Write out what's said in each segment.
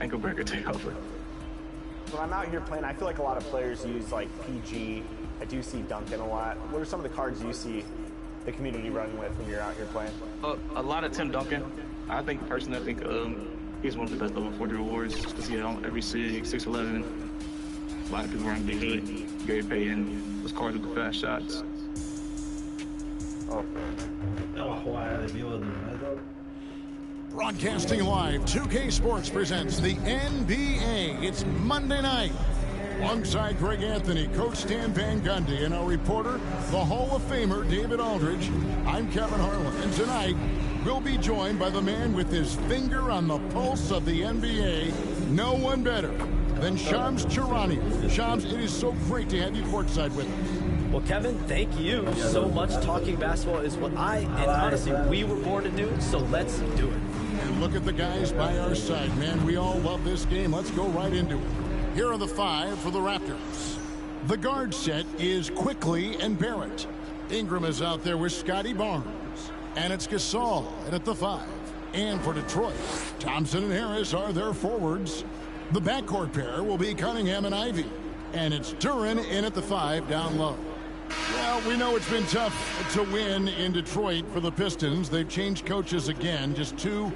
ankle breaker takeover. When I'm out here playing, I feel like a lot of players use like PG. I do see Duncan a lot. What are some of the cards you see the community running with when you're out here playing? A lot of Tim Duncan. I think he's one of the best level 40 rewards because he had on every 6'11". A lot of people run Big E, Gary Payton, those cards with the fast shots. Broadcasting live, 2K Sports presents the NBA. It's Monday night. Alongside Greg Anthony, Coach Stan Van Gundy, and our reporter, the Hall of Famer David Aldridge, I'm Kevin Harlan. And tonight, we'll be joined by the man with his finger on the pulse of the NBA. No one better than Shams Charania. Shams, it is so great to have you courtside with us. Well, Kevin, thank you so much. Talking basketball is what and honestly, we were born to do, so let's do it. And look at the guys by our side, man. We all love this game. Let's go right into it. Here are the five for the Raptors. The guard set is Quickly and Barrett. Ingram is out there with Scotty Barnes. And it's Gasol in at the 5. And for Detroit, Thompson and Harris are their forwards. The backcourt pair will be Cunningham and Ivy. And it's Duren in at the 5 down low. Well, we know it's been tough to win in Detroit for the Pistons. They've changed coaches again. Just 2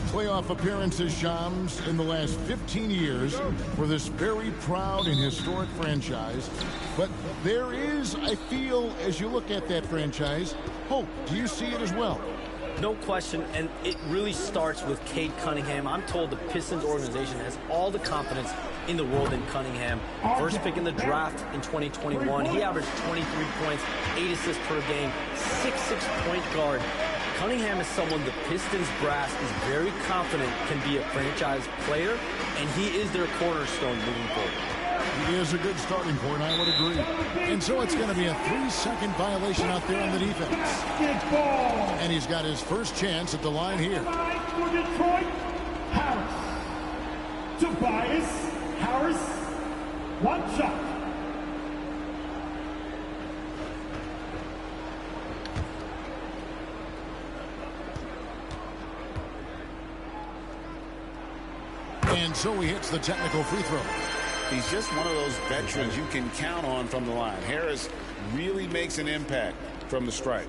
playoff appearances, Shams, in the last 15 years for this very proud and historic franchise. But there is, I feel, as you look at that franchise, hope. Do you see it as well? No question, and it really starts with Cade Cunningham. I'm told the Pistons organization has all the confidence in the world in Cunningham. First pick in the draft in 2021. He averaged 23 points, 8 assists per game, 6'6" point guard. Cunningham is someone the Pistons brass is very confident can be a franchise player, and he is their cornerstone moving forward. He is a good starting point, I would agree. And so it's going to be a 3-second violation out there on the defense. And he's got his first chance at the line here. For Detroit, Harris. Tobias Harris, 1 shot. And so he hits the technical free throw. He's just one of those veterans you can count on from the line. Harris really makes an impact from the stripe.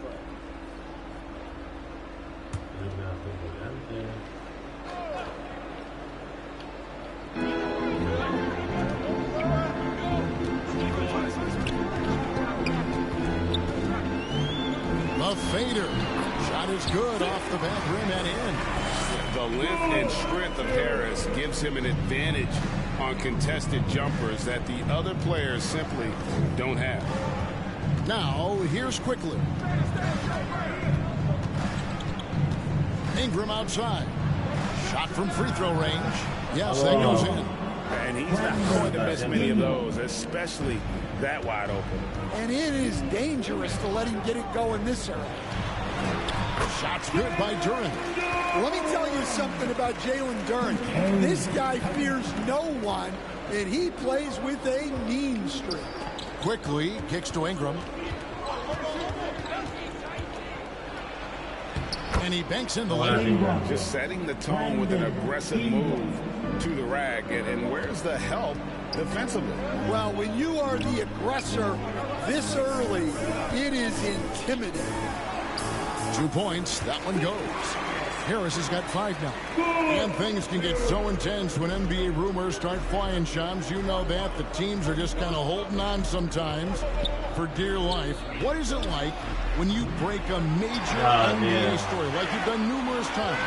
The fader. Shot is good off the back rim and in. The length and strength of Harris gives him an advantage on contested jumpers that the other players simply don't have. Now, here's Quickly. Ingram outside. Shot from free throw range. Yes, that goes in. And he's not going to miss many of those, especially that wide open. And it is dangerous to let him get it going this early. Shot's good by Duren. Let me tell you something about Jalen Duren. This guy fears no one, and he plays with a mean streak. Quickly kicks to Ingram. And he banks in the lane. Just setting the tone with an aggressive move to the rack. And where's the help defensively? Well, when you are the aggressor this early, it is intimidating. 2 points. That one goes. Harris has got 5 now. And things can get so intense when NBA rumors start flying, Shams. You know that. The teams are just kind of holding on sometimes for dear life. What is it like when you break a major NBA story like you've done numerous times?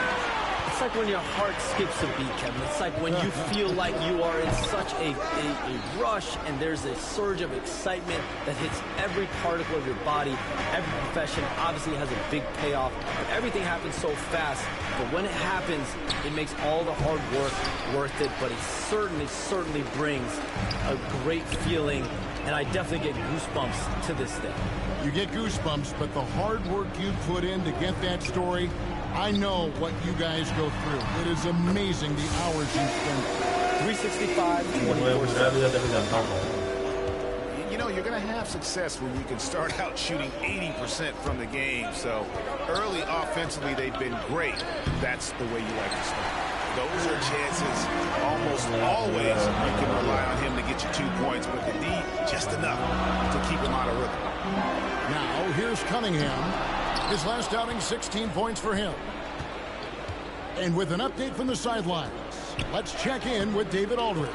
It's like when your heart skips a beat, Kevin. It's like when you feel like you are in such a rush and there's a surge of excitement that hits every particle of your body. Every profession obviously has a big payoff, but everything happens so fast. But when it happens, it makes all the hard work worth it, but it certainly brings a great feeling, and I definitely get goosebumps to this day. You get goosebumps, but the hard work you put in to get that story, I know what you guys go through. It is amazing the hours you spend. 365, 24/7. You know, you're going to have success when you can start out shooting 80% from the game. So early offensively, they've been great. That's the way you like to start. those are chances almost always you can rely on him to get you 2 points, but the D, just enough to keep him out of rhythm. Now, here's Cunningham. His last outing, 16 points for him. And with an update from the sidelines, let's check in with David Aldridge.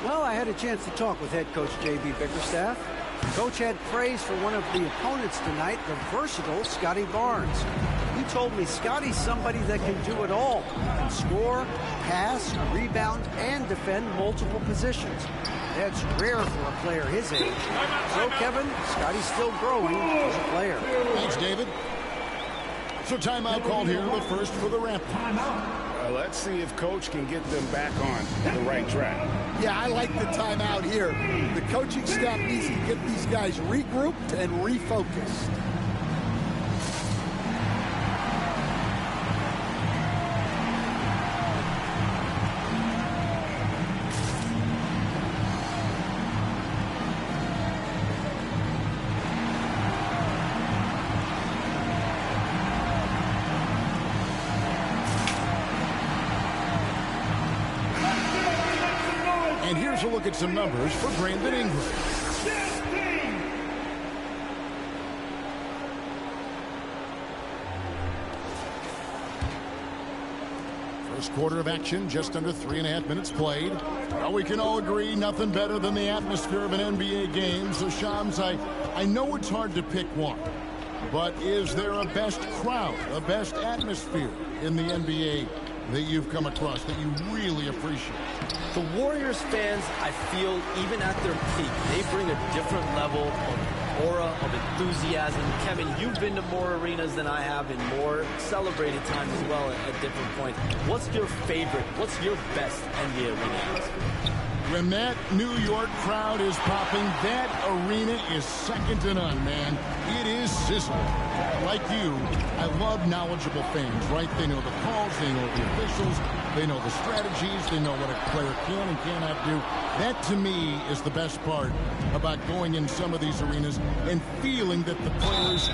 Well, I had a chance to talk with head coach J.B. Bickerstaff. Coach had praise for one of the opponents tonight, the versatile Scotty Barnes. He told me Scotty's somebody that can do it all. Can score, pass, rebound, and defend multiple positions. That's rare for a player his age. So, Kevin, Scotty's still growing as a player. Thanks, David. So timeout called here, the first for the Raptors. Let's see if Coach can get them back on the right track. Yeah, I like the timeout here. The coaching staff needs to get these guys regrouped and refocused. And here's a look at some numbers for Brandon Ingram. First quarter of action, just under 3.5 minutes played. Well, we can all agree nothing better than the atmosphere of an NBA game. So, Shams, I know it's hard to pick one, but is there a best crowd, a best atmosphere in the NBA that you've come across that you really appreciate? The Warriors fans, I feel, even at their peak, they bring a different level of aura, of enthusiasm. Kevin, you've been to more arenas than I have in more celebrated times as well at different points. What's your favorite, what's your best NBA arena atmosphere? When that New York crowd is popping, that arena is second to none, man. It is sizzling. Like you, I love knowledgeable fans, right? They know the calls, they know the officials, they know the strategies, they know what a player can and cannot do. That, to me, is the best part about going in some of these arenas and feeling that the players,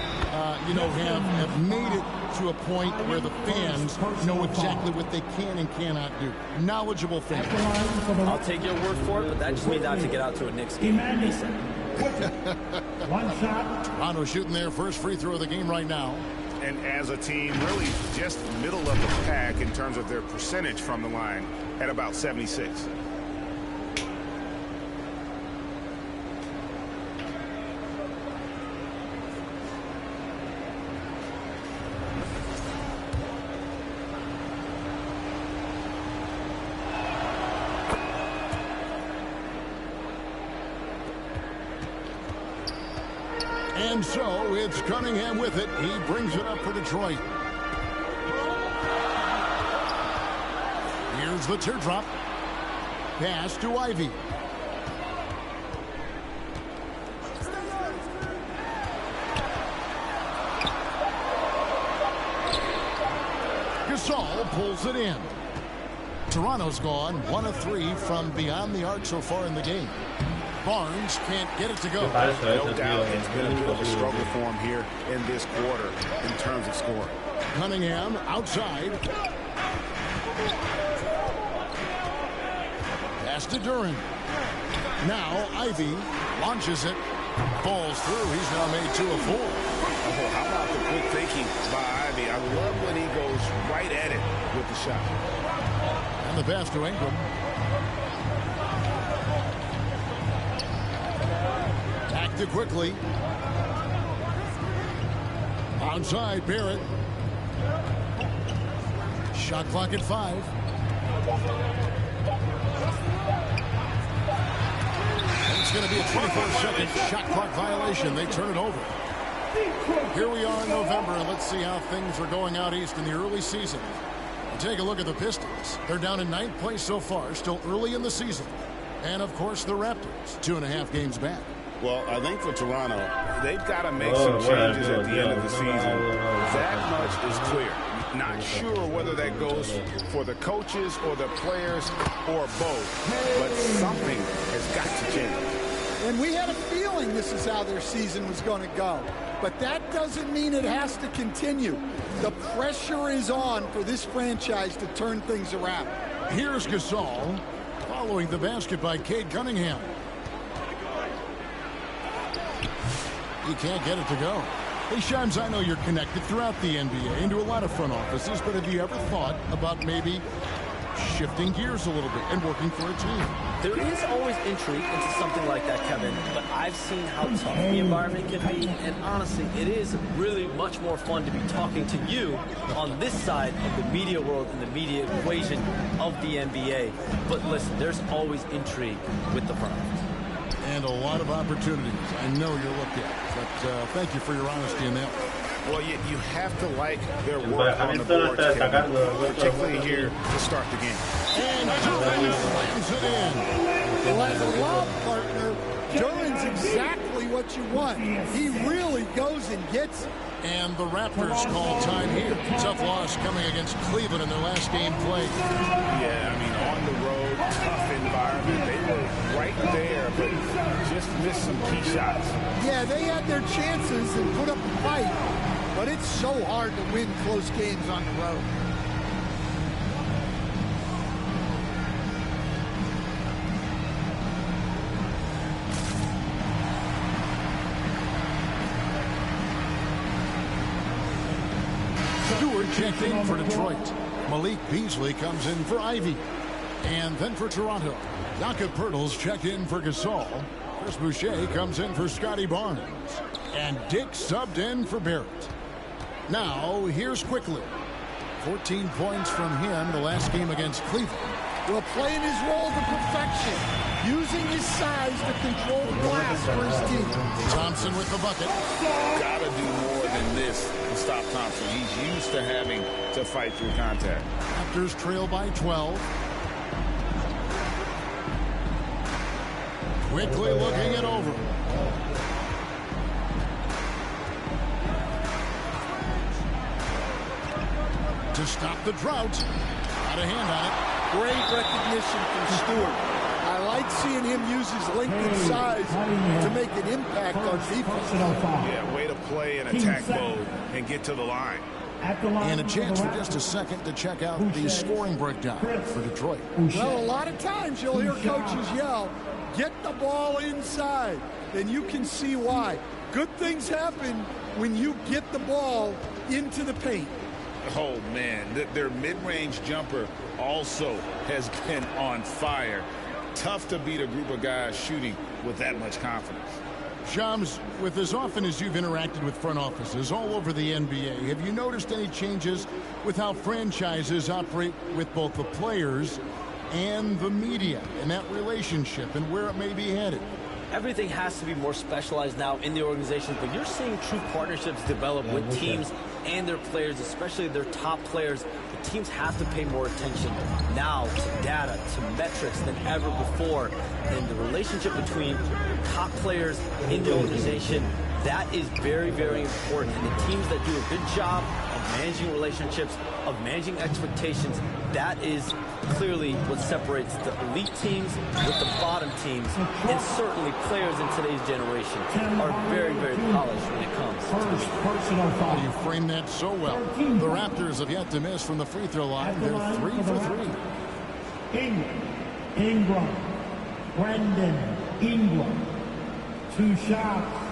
have made it to a point where the fans know exactly what they can and cannot do. Knowledgeable fans. I'll take your word for it, but that just means I have to get out to a Knicks game ASAP. One shot. Toronto shooting their first free throw of the game right now. And as a team, really just middle of the pack in terms of their percentage from the line at about 76. And so it's Cunningham with it. He brings it up for Detroit. Here's the teardrop. Pass to Ivy. Gasol pulls it in. Toronto's gone 1 of 3 from beyond the arc so far in the game. Barnes can't get it to go. No doubt it's been a bit of a struggle for him here in this quarter in terms of scoring. Cunningham outside. Pass to Duran. Now Ivy launches it. Falls through. He's now made 2 of 4. Oh, how about the quick thinking by Ivy? I love when he goes right at it with the shot. And the pass to Ingram. Acted quickly. Outside, Barrett. Shot clock at 5. And it's going to be a 24-second shot clock violation. They turn it over. Here we are in November, and let's see how things are going out east in the early season. Take a look at the Pistons. They're down in 9th place so far, still early in the season. And, of course, the Raptors, 2.5 games back. Well, I think for Toronto, they've got to make some changes at the end of the season. That much is clear. Not sure whether that goes for the coaches or the players or both, but something has got to change. And we had a feeling this is how their season was going to go. But that doesn't mean it has to continue. The pressure is on for this franchise to turn things around. Here's Gasol, following the basket by Cade Cunningham. He can't get it to go. Hey, Shams, I know you're connected throughout the NBA into a lot of front offices, but have you ever thought about maybe shifting gears a little bit and working for a team? There is always intrigue into something like that, Kevin, but I've seen how tough the environment can be, and honestly, it is really much more fun to be talking to you on this side of the media world and the media equation of the NBA. But listen, there's always intrigue with the front office. And a lot of opportunities I know you're looked at, but thank you for your honesty in that. Well, you have to like their work on the boards, Kevin, particularly here to start the game. And Duran slams it in. Well, as a lob partner, Duran's exactly what you want. He really goes and gets it. And the Raptors call time here. Tough loss coming against Cleveland in their last game played. Yeah, I mean, on the road, tough environment. They were right there, but just missed some key shots. Yeah, they had their chances and put up a fight, but it's so hard to win close games on the road. Stewart checked in for Detroit. Malik Beasley comes in for Ivy. And then for Toronto, Jakob Poeltl's checked in for Gasol. Chris Boucher comes in for Scotty Barnes. And Dick subbed in for Barrett. Now, here's Quickly. 14 points from him the last game against Cleveland. Well, playing his role to perfection, using his size to control the glass for his team. Thompson with the bucket. Gotta do more than this to stop Thompson. He's used to having to fight through contact. Raptors trail by 12. Quickly looking it over. To stop the drought. Got a hand on it. Great recognition from Stewart. I like seeing him use his length and size to make an impact on defense. Yeah, way to play and attack mode and get to the line. And a chance for just a second to check out the scoring breakdown for Detroit. Well, a lot of times you'll hear coaches yell, get the ball inside. Then you can see why. Good things happen when you get the ball into the paint. Oh, man, their mid-range jumper also has been on fire. Tough to beat a group of guys shooting with that much confidence. Shams, with as often as you've interacted with front offices all over the NBA, have you noticed any changes with how franchises operate with both the players and the media and that relationship and where it may be headed? Everything has to be more specialized now in the organization, but you're seeing true partnerships develop with teams and their players, especially their top players. The teams have to pay more attention now to data, to metrics than ever before. And the relationship between top players in the organization, that is very, very important. And the teams that do a good job of managing relationships, of managing expectations, that is clearly what separates the elite teams with the bottom teams. And certainly players in today's generation are very, very polished when it comes to Well, you framed that so well. The Raptors have yet to miss from the free throw line. They're 3 for 3. Ingram. Brandon Ingram. 2 shots.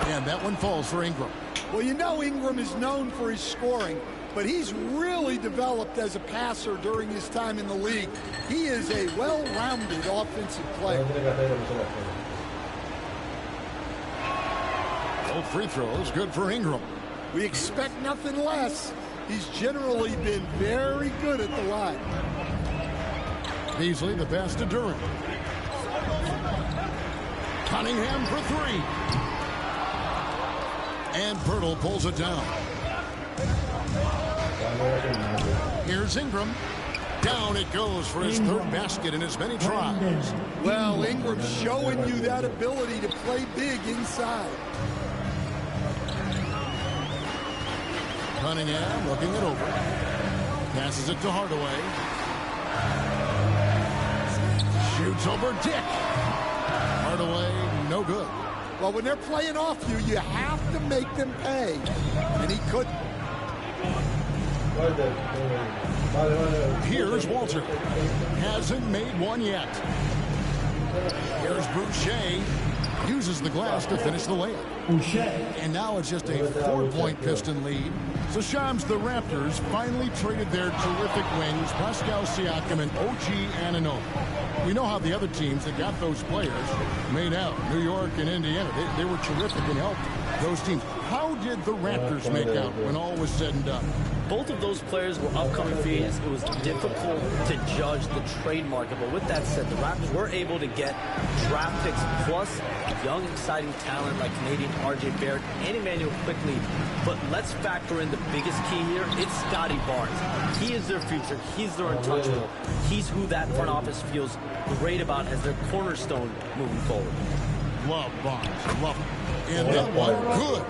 And that one falls for Ingram. Well, you know Ingram is known for his scoring, but he's really developed as a passer during his time in the league. He is a well-rounded offensive player. Both free throws good for Ingram. We expect nothing less. He's generally been very good at the line. Beasley the pass to Durant. Cunningham for 3. And Poeltl pulls it down. Here's Ingram. Down it goes for his third basket in as many tries. Well, Ingram's showing you that ability to play big inside. Cunningham looking it over. Passes it to Hardaway. Shoots over Dick. Hardaway, no good. Well, when they're playing off you, you have to make them pay. And he couldn't. Here's Walter. Hasn't made one yet. Here's Boucher. Uses the glass to finish the layup. And now it's just a 4-point Piston lead. So Shams, the Raptors finally traded their terrific wings, Pascal Siakam and OG Anunoby. We know how the other teams that got those players made out. New York and Indiana, they were terrific and helped those teams. How did the Raptors make out when all was said and done? Both of those players were upcoming free agents. It was difficult to judge the trade market. But with that said, the Raptors were able to get draft picks plus young, exciting talent like Canadian R.J. Barrett and Emmanuel Quickley. But let's factor in the biggest key here. It's Scotty Barnes. He is their future. He's their untouchable. He's who that front office feels great about as their cornerstone moving forward. Love Barnes. Love him. And that one, good.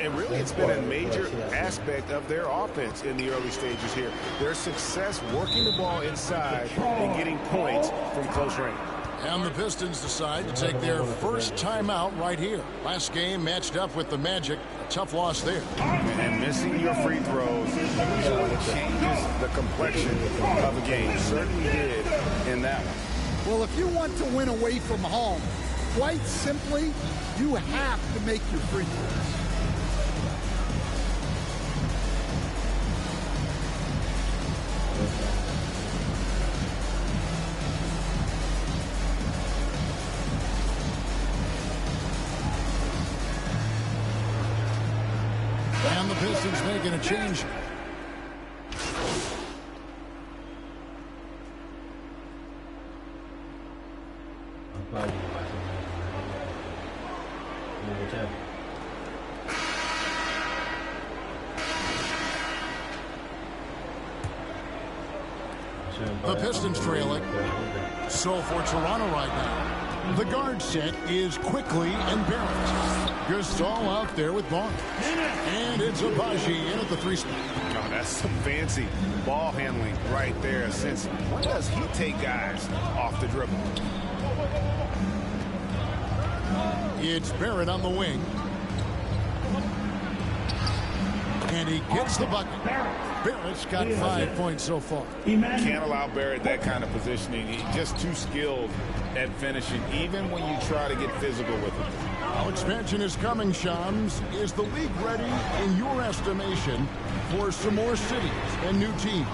And really, it's been a major aspect of their offense in the early stages here. Their success working the ball inside and getting points from close range. And the Pistons decide to take their first timeout right here. Last game matched up with the Magic. A tough loss there. And missing your free throws changes the complexion of a game. Certainly did in that one. Well, if you want to win away from home, quite simply, you have to make your free throws. And the Pistons making a change. The Pistons trailing. So for Toronto right now, the guard set is Quickley and Barrett. Gasol out there with Barnes. And it's Abaji in at the 3 spot. Oh, that's some fancy ball handling right there. Since when does he take guys off the dribble? It's Barrett on the wing. And he gets the bucket. Barrett's got 5 points so far. Can't allow Barrett that kind of positioning. He's just too skilled at finishing, even when you try to get physical with him. Now expansion is coming, Shams. Is the league ready, in your estimation, for some more cities and new teams?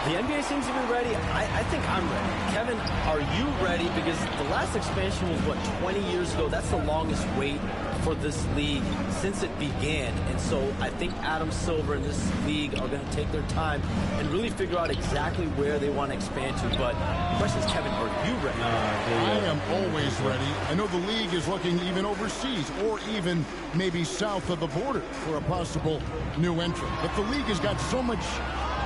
The NBA seems to be ready. I think I'm ready. Kevin, are you ready? Because the last expansion was, what, 20 years ago? That's the longest wait for this league since it began. And so I think Adam Silver and this league are going to take their time and really figure out exactly where they want to expand to. But the question is, Kevin, are you ready? I am always ready. I know the league is looking even overseas or even maybe south of the border for a possible new entrant. But the league has got so much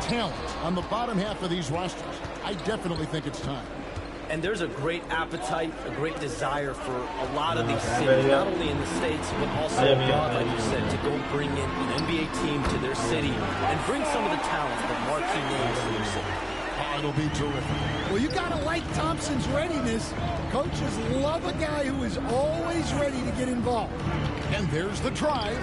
talent on the bottom half of these rosters. I definitely think it's time. And there's a great appetite, a great desire for a lot of these cities, not only in the States, but also abroad, like you said, to go bring in an NBA team to their city and bring some of the talent, the marquee names to their city. It'll be terrific. Well, you got to like Thompson's readiness. Coaches love a guy who is always ready to get involved. And there's the drive.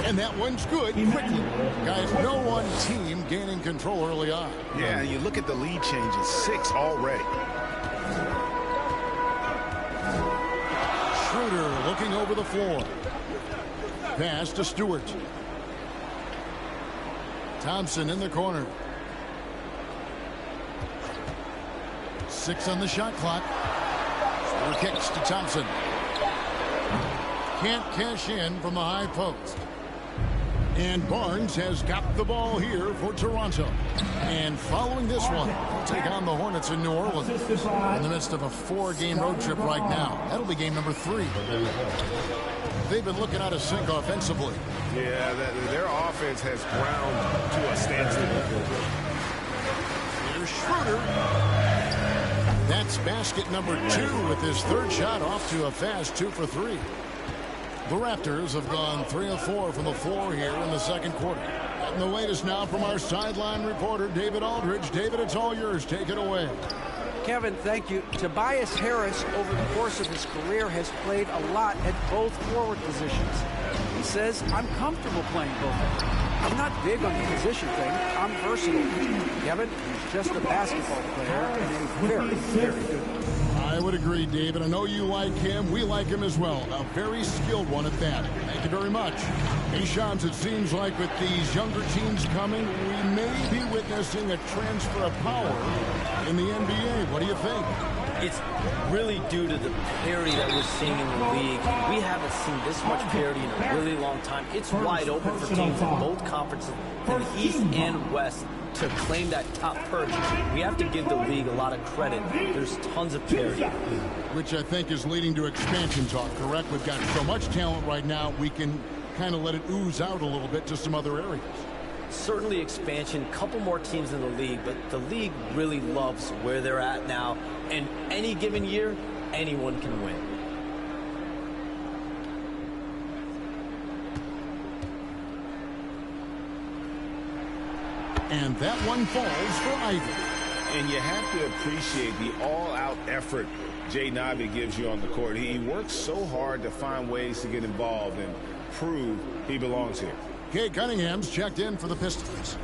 And that one's good quickly. Guys, no one team gaining control early on. Yeah, you look at the lead changes, 6 already. Schroeder looking over the floor. Pass to Stewart. Thompson in the corner. 6 on the shot clock. Stewart kicks to Thompson. Can't cash in from the high post. And Barnes has got the ball here for Toronto. And following this one, they'll take on the Hornets in New Orleans in the midst of a 4-game road trip right now. That'll be game number 3. They've been looking out of sync offensively. Yeah, their offense has ground to a standstill. Here's Schroeder. Hits basket number 2 with his third shot, off to a fast 2 for 3. The Raptors have gone 3 of 4 from the floor here in the second quarter. And the latest now from our sideline reporter, David Aldridge. David, it's all yours. Take it away. Kevin, thank you. Tobias Harris, over the course of his career, has played a lot at both forward positions. He says, I'm comfortable playing both. I'm not big on the position thing. I'm versatile. Kevin, he's just a basketball player and a very, very good one. I would agree, David. I know you like him. We like him as well. A very skilled one at that. Thank you very much. Hey, Shams, it seems like with these younger teams coming, we may be witnessing a transfer of power in the NBA. What do you think? It's really due to the parity that we're seeing in the league. We haven't seen this much parity in a really long time. It's wide open for teams in both conferences, in the East and West, to claim that top perch. We have to give the league a lot of credit. There's tons of parity. Which I think is leading to expansion talk, correct? We've got so much talent right now, we can kind of let it ooze out a little bit to some other areas. Certainly expansion, couple more teams in the league, but the league really loves where they're at now. And any given year, anyone can win. And that one falls for Ivy. And you have to appreciate the all-out effort Jay Nabi gives you on the court. He works so hard to find ways to get involved and prove he belongs here. Kay Cunningham's checked in for the Pistons.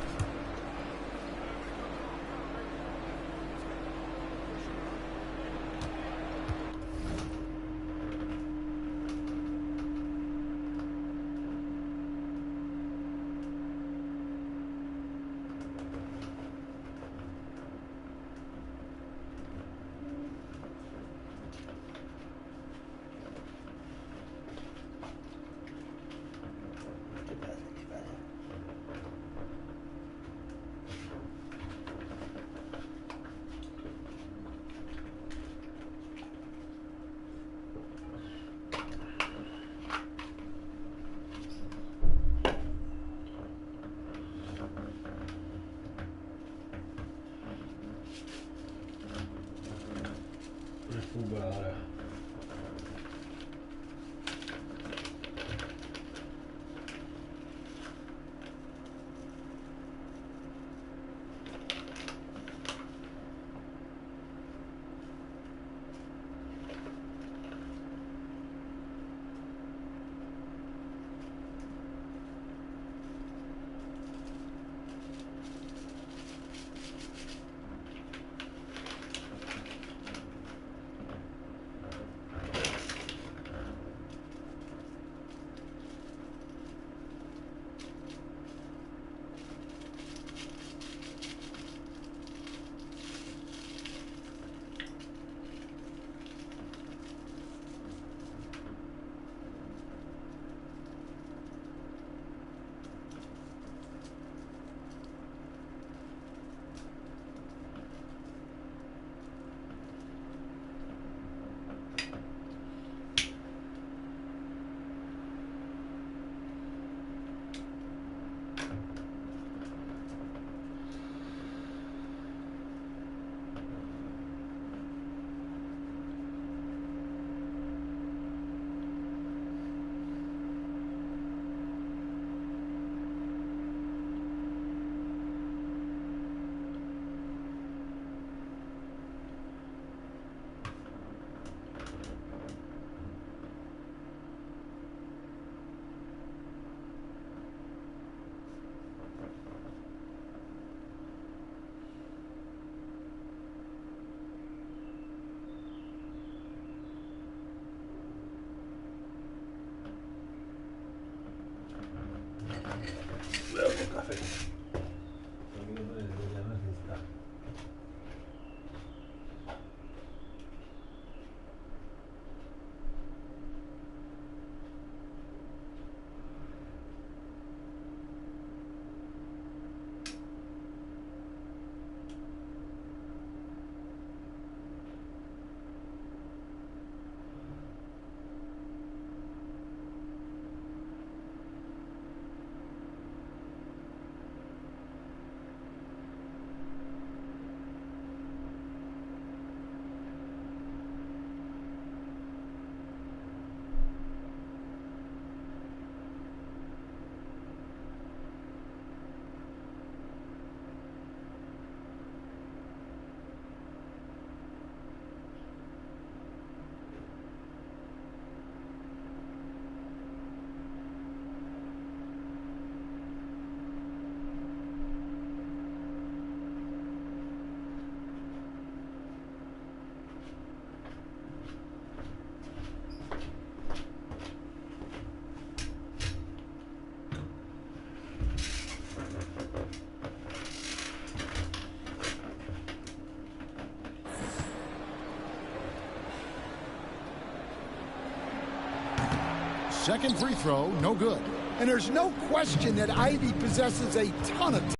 Second free throw, no good. And there's no question that Ivy possesses a ton of talent.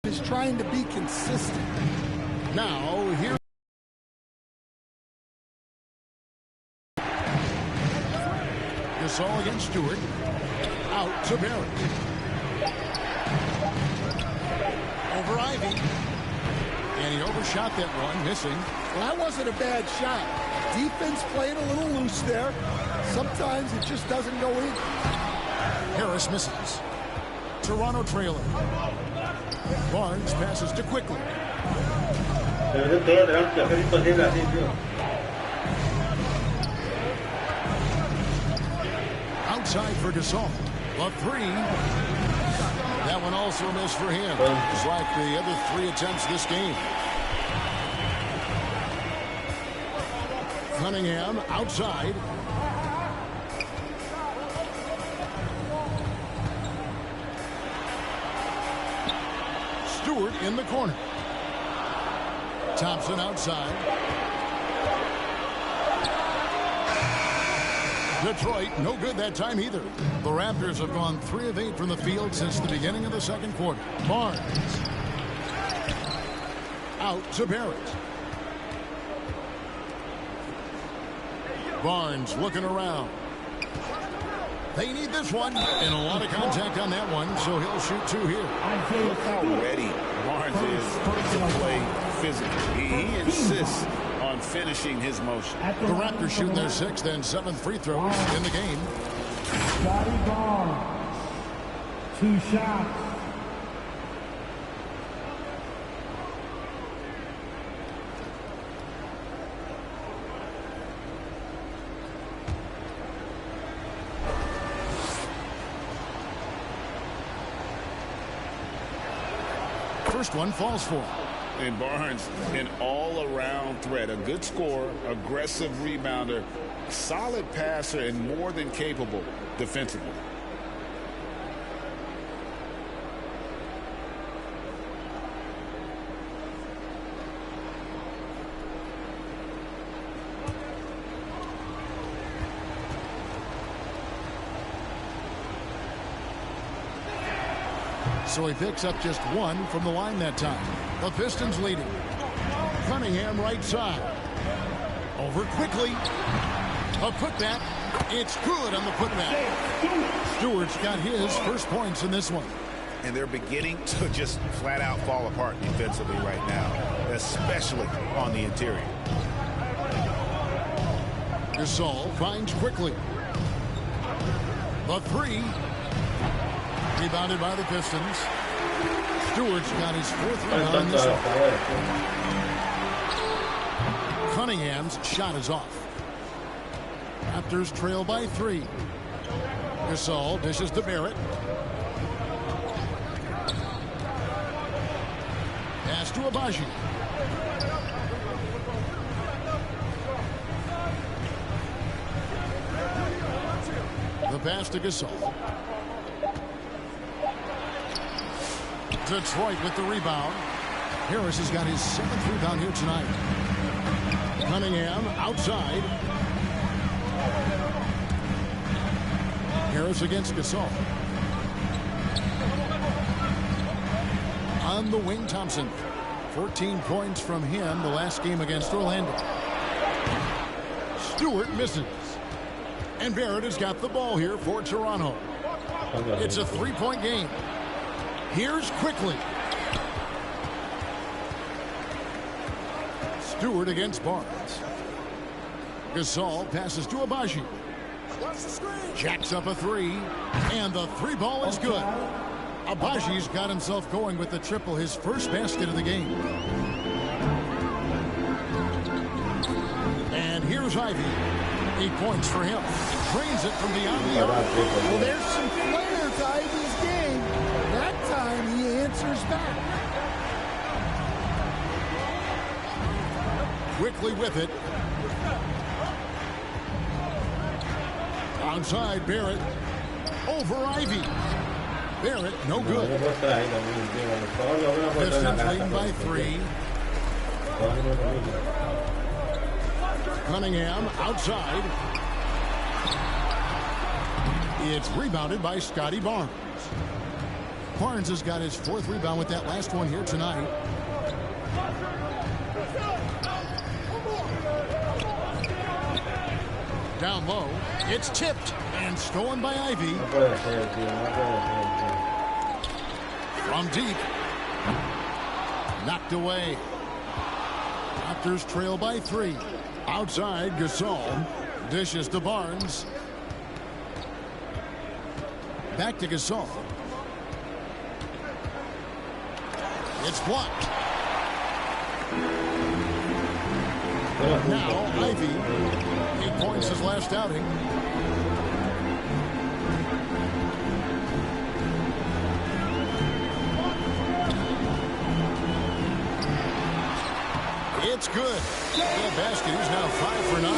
Is trying to be consistent. Now, here. Gasol against Stewart. Out to Barrett. Over Ivy. And he overshot that one, missing. Well, that wasn't a bad shot. Defense played a little loose there. Sometimes it just doesn't go in. Harris misses. Toronto trailing. Barnes passes to Quickly. Outside for Gasol. A three. That one also missed for him. Just like the other 3 attempts this game. Cunningham outside. Stewart in the corner. Thompson outside. Detroit, no good that time either. The Raptors have gone 3 of 8 from the field since the beginning of the second quarter. Barnes. Out to Barrett. Barnes looking around. They need this one. And a lot of contact on that one, so he'll shoot 2 here. Look how ready Barnes is to play physically. He insists on finishing his motion. The Raptors shooting their 6th and 7th free throws in the game. Scotty Barnes, 2 shots. First one falls for him. And Barnes, an all-around threat, a good scorer, aggressive rebounder, solid passer, and more than capable defensively. So he picks up just 1 from the line that time. The Pistons leading. Cunningham right side. Over Quickly. A putback. It's good on the putback. Stewart's got his first points in this one. And they're beginning to just flat out fall apart defensively right now, especially on the interior. Gasol finds Quickly. The 3. Rebounded by the Pistons. Stewart's got his 4th rebound in this one. Cunningham's shot is off. Raptors trail by 3. Gasol dishes to Barrett. Pass to Abaji. The pass to Gasol. Detroit with the rebound. Harris has got his 7th rebound here tonight. Cunningham outside. Harris against Gasol. On the wing, Thompson. 14 points from him the last game against Orlando. Stewart misses. And Barrett has got the ball here for Toronto. It's a 3-point game. Here's Quickly. Stewart against Barnes. Gasol passes to Abaji. Jacks up a 3. And the 3 ball is good. Abaji's got himself going with the triple, his first basket of the game. And here's Ivy. 8 points for him. Trains it from beyond the arc. Well, there's some flair to Ivy's game. That time he answers back. Quickly with it. Outside Barrett. Over Ivy. Barrett, no good. Pistons leading by 3. Cunningham outside. It's rebounded by Scotty Barnes. Barnes has got his 4th rebound with that last one here tonight. Down low, it's tipped and stolen by Ivy. From deep, knocked away. Raptors trail by 3. Outside, Gasol dishes to Barnes. Back to Gasol. It's blocked. Now Ivy, 8 points his last outing. It's good. The basket is now 5 for 9.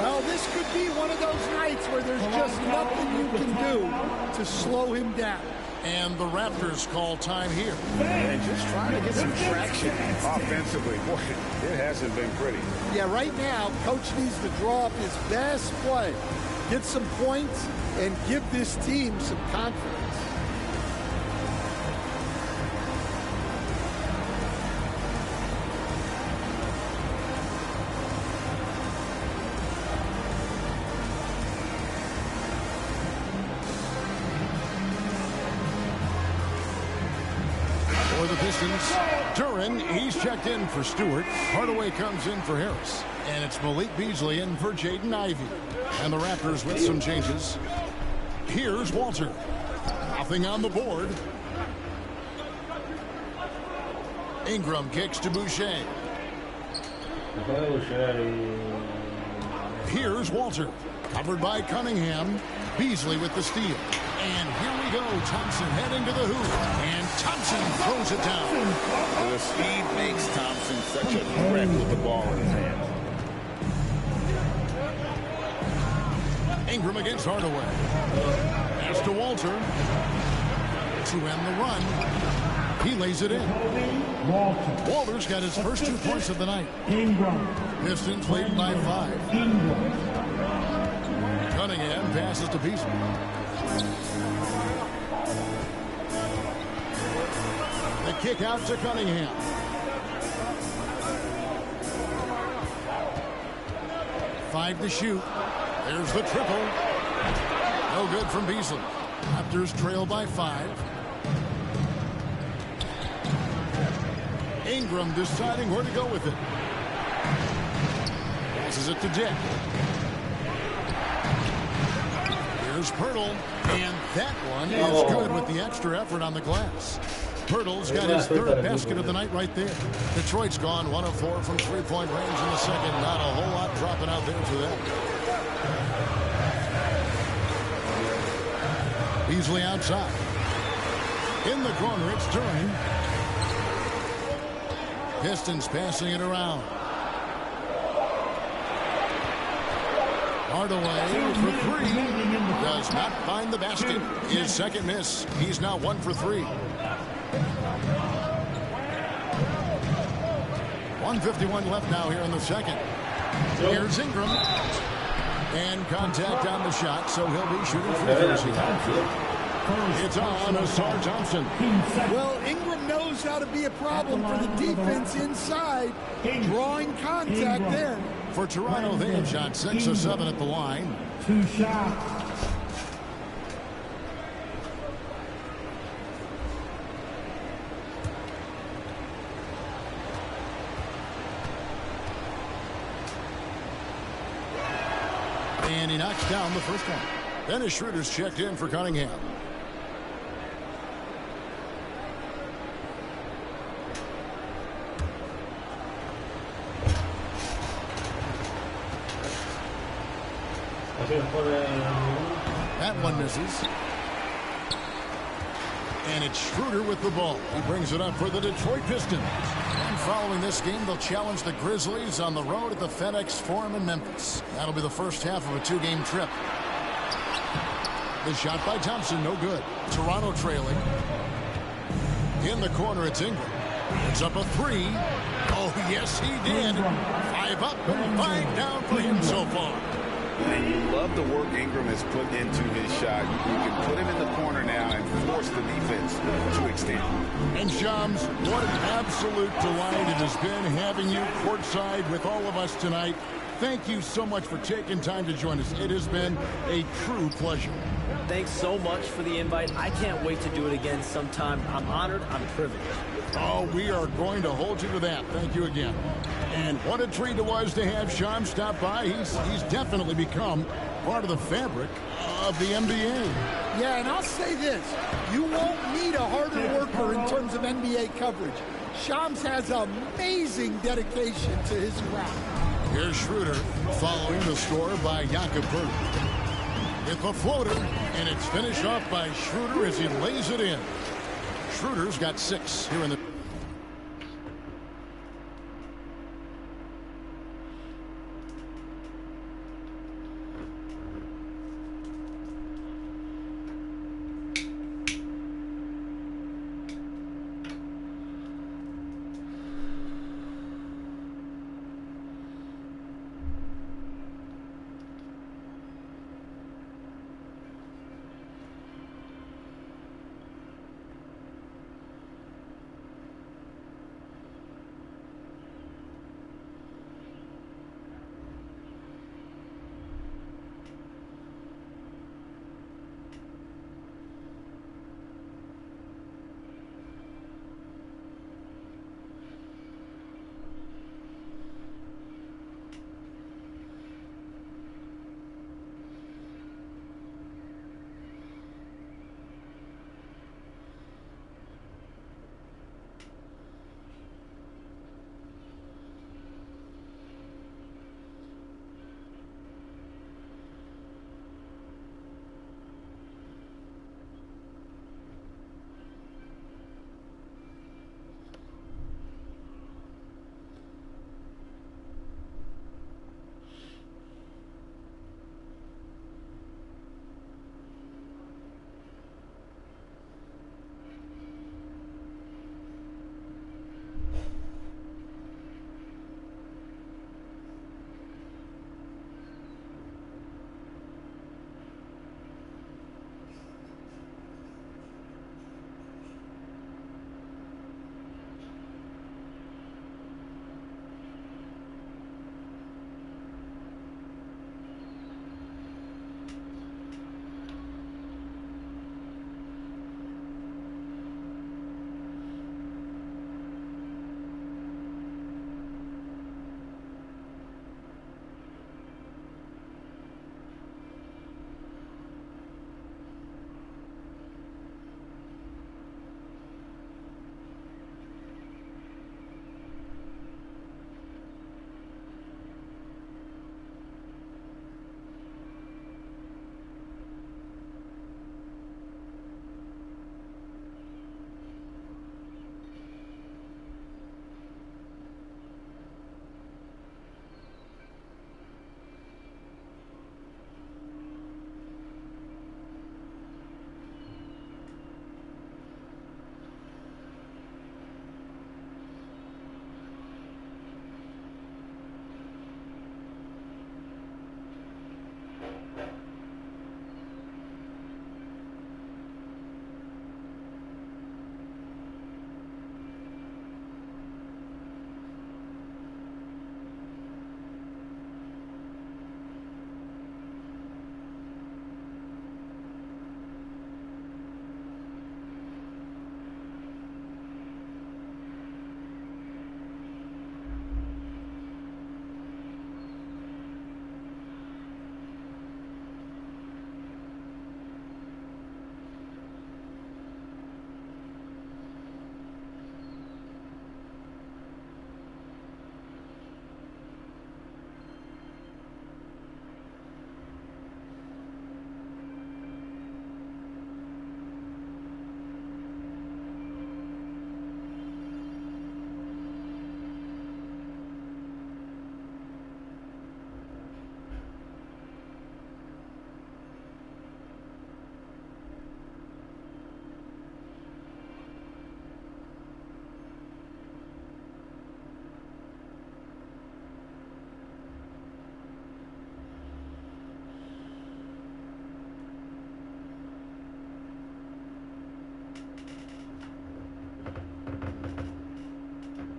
Well, this could be one of those nights where there's just nothing you can do to slow him down. And the Raptors call time here. And just trying to get some traction offensively. Boy, it hasn't been pretty. Yeah, right now, Coach needs to draw up his best play, get some points, and give this team some confidence. For the Pistons, Duran, he's checked in for Stewart. Hardaway comes in for Harris. And it's Malik Beasley in for Jaden Ivey. And the Raptors with some changes. Here's Walter. Nothing on the board. Ingram kicks to Boucher. Here's Walter. Covered by Cunningham. Beasley with the steal. And here we go. Thompson heading to the hoop. And Thompson throws it down. The speed makes Thompson such a threat with the ball in his hands. Ingram against Hardaway. Pass to Walter. To end the run. He lays it in. Walter's got his first 2 points of the night. Pistons lead by 5. Cunningham passes to Beasley. The kick out to Cunningham. Five to shoot. There's the triple. No good from Beasley. Raptors trail by 5. Ingram deciding where to go with it. Passes it to Dick. Here's Pirtle, and that one is good with the extra effort on the glass. Pirtle's got his 3rd basket of the night right there. Detroit's gone 1 of 4 from 3-point range in the second. Not a whole lot dropping out there for them. Beasley outside. In the corner, it's Duran. Pistons passing it around. Hardaway for 3. Does not find the basket. His second miss. He's now 1 for 3. 1:51 left now here in the second. Here's Ingram. And contact on the shot, so he'll be shooting free throws here. It's on Asar Thompson. Well, Ingram knows how to be a problem for the defense inside, drawing contact there. For Toronto, they have shot 6 of 7 at the line. 2 shots. And he knocks down the first one. Dennis Schroeder's checked in for Cunningham. That one misses. And it's Schroeder with the ball. He brings it up for the Detroit Pistons. And following this game, they'll challenge the Grizzlies on the road at the FedEx Forum in Memphis. That'll be the first half of a 2-game trip. The shot by Thompson, no good. Toronto trailing. In the corner, it's Ingram. It's up a 3. Oh, yes, he did. 5 up and 5 down for him so far. And you love the work Ingram has put into his shot. You can put him in the corner now and force the defense to extend. And Shams, what an absolute delight it has been having you courtside with all of us tonight. Thank you so much for taking time to join us. It has been a true pleasure. Thanks so much for the invite. I can't wait to do it again sometime. I'm honored. I'm privileged. Oh, we are going to hold you to that. Thank you again. And what a treat it was to have Shams stop by. He's definitely become part of the fabric of the NBA. Yeah, and I'll say this. You won't need a harder worker in terms of NBA coverage. Shams has amazing dedication to his craft. Here's Schroeder following the score by Jakob Poeltl. With the floater, and it's finished off by Schroeder as he lays it in. Schroeder's got 6 here in the...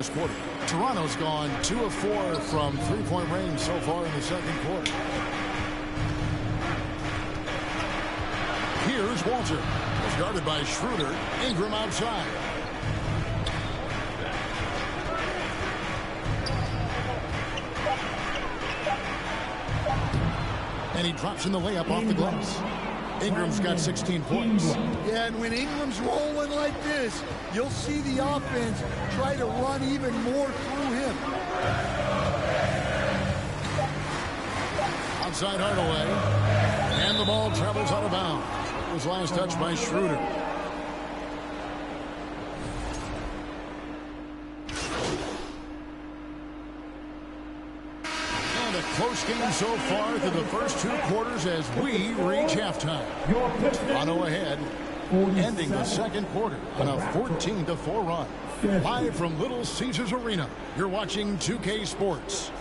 this quarter. Toronto's gone 2 of 4 from three-point range so far in the second quarter. Here's Walter. Was guarded by Schroeder. Ingram outside. And he drops in the layup off the glass. Ingram's got 16 points. Yeah, and when Ingram's rolling like this, you'll see the offense try to run even more through him. Outside Hardaway. And the ball travels out of bounds. It was last touched by Schroeder. And a close game so far through the first 2 quarters as we reach halftime. Toronto ahead, ending the second quarter on a 14-4 run. Live from Little Caesars Arena, you're watching 2K Sports.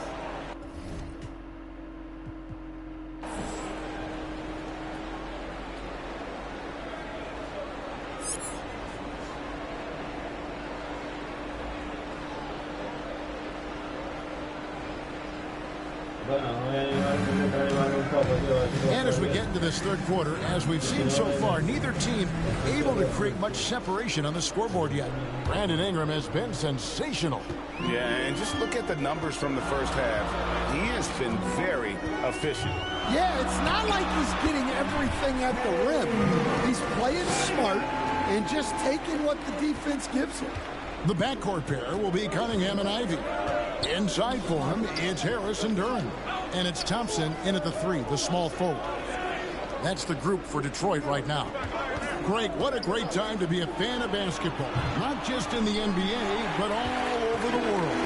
And as we get into this third quarter, as we've seen so far, neither team able to create much separation on the scoreboard yet. Brandon Ingram has been sensational. Yeah, and just look at the numbers from the first half. He has been very efficient. Yeah, it's not like he's getting everything at the rim. He's playing smart and just taking what the defense gives him. The backcourt pair will be Cunningham and Ivy. Inside for him, it's Harris and Duran. And it's Thompson in at the 3, the small forward. That's the group for Detroit right now. Greg, what a great time to be a fan of basketball. Not just in the NBA, but all over the world.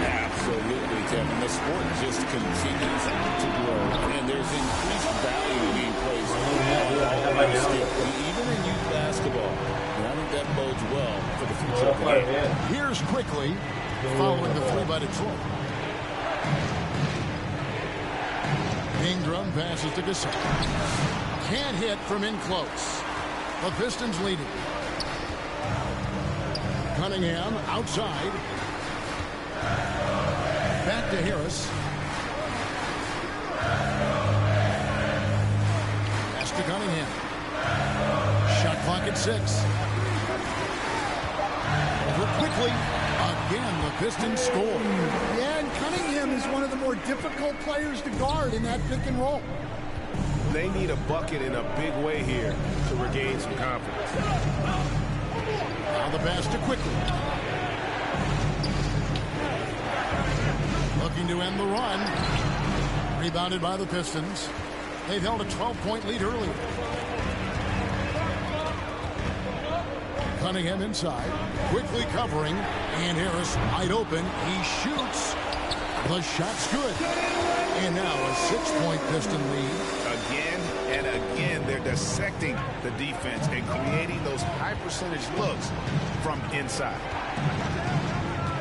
Absolutely, Kevin. The sport just continues to grow. And there's increased value being placed on the stick, even in youth basketball. And I think that bodes well for the future of the game. Here's quickly following the 3 by Detroit. Ingram passes to Gasol. Can't hit from in close. The Pistons leading. Cunningham outside. Back to Harris. Pass to Cunningham. Shot clock at 6. Over quickly. Again, the Pistons score. Yeah, and Cunningham is one of the more difficult players to guard in that pick and roll. They need a bucket in a big way here to regain some confidence. Now the pass to quickly. Looking to end the run. Rebounded by the Pistons. They've held a 12-point lead early. Cunningham inside, quickly covering, and Harris wide open. He shoots. The shot's good. And now a 6-point Piston lead. Again and again, they're dissecting the defense and creating those high-percentage looks from inside.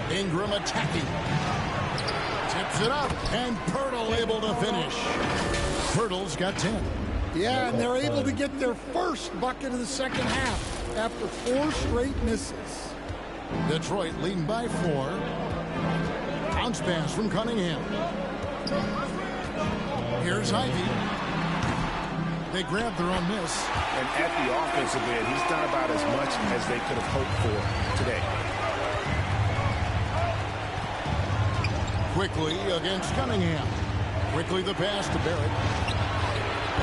Ingram attacking. Tips it up, and Pirtle able to finish. Pirtle's got 10. Yeah, and they're able to get their first bucket of the second half after 4 straight misses. Detroit leading by 4. Bounce pass from Cunningham. Here's Ivy. They grabbed their own miss. And at the offensive end, he's done about as much as they could have hoped for today. Quickly against Cunningham. Quickly the pass to Barrett.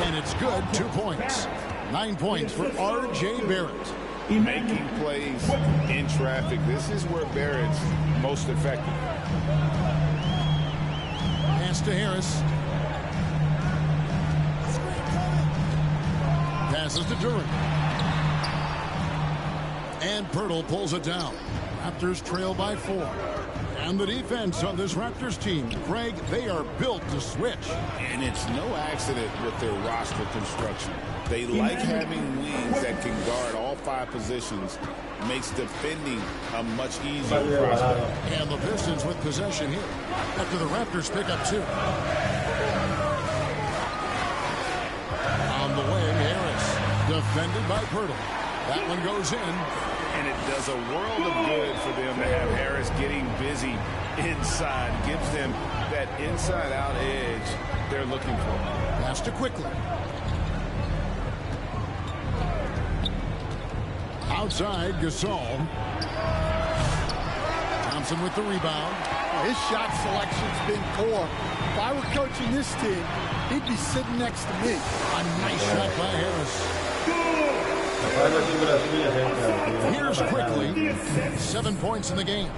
And it's good. 2 points. 9 points for R.J. Barrett. Making plays in traffic. This is where Barrett's most effective. Pass to Harris. Passes to Duran. And Pirtle pulls it down. Raptors trail by 4. And the defense on this Raptors team, Greg, they are built to switch. And it's no accident with their roster construction. They like having wings that can guard all 5 positions. Makes defending a much easier prospect. And the Pistons with possession here after the Raptors pick up 2. On the way, Harris. Defended by Pirtle. That one goes in. and it does a world of good for them to have Harris getting busy inside. Gives them that inside-out edge they're looking for. Pass to quickly. Outside, Gasol. Thompson with the rebound. His shot selection's been poor. If I were coaching this team, he'd be sitting next to me. A nice shot by Harris. Here's quickly. 7 points in the game.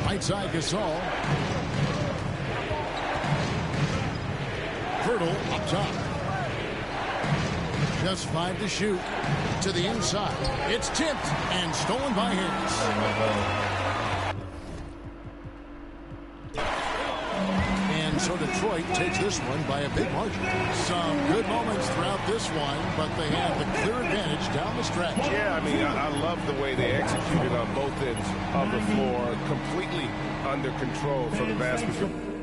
Right side, Gasol. Hurdle up top. Just 5 to shoot. To the inside. It's tipped and stolen by Harris. And so Detroit takes this one by a big margin. Some good moments throughout this one, but they have the clear advantage down the stretch. Yeah, I mean, I love the way they executed on both ends of the floor. Completely under control for the vast majority.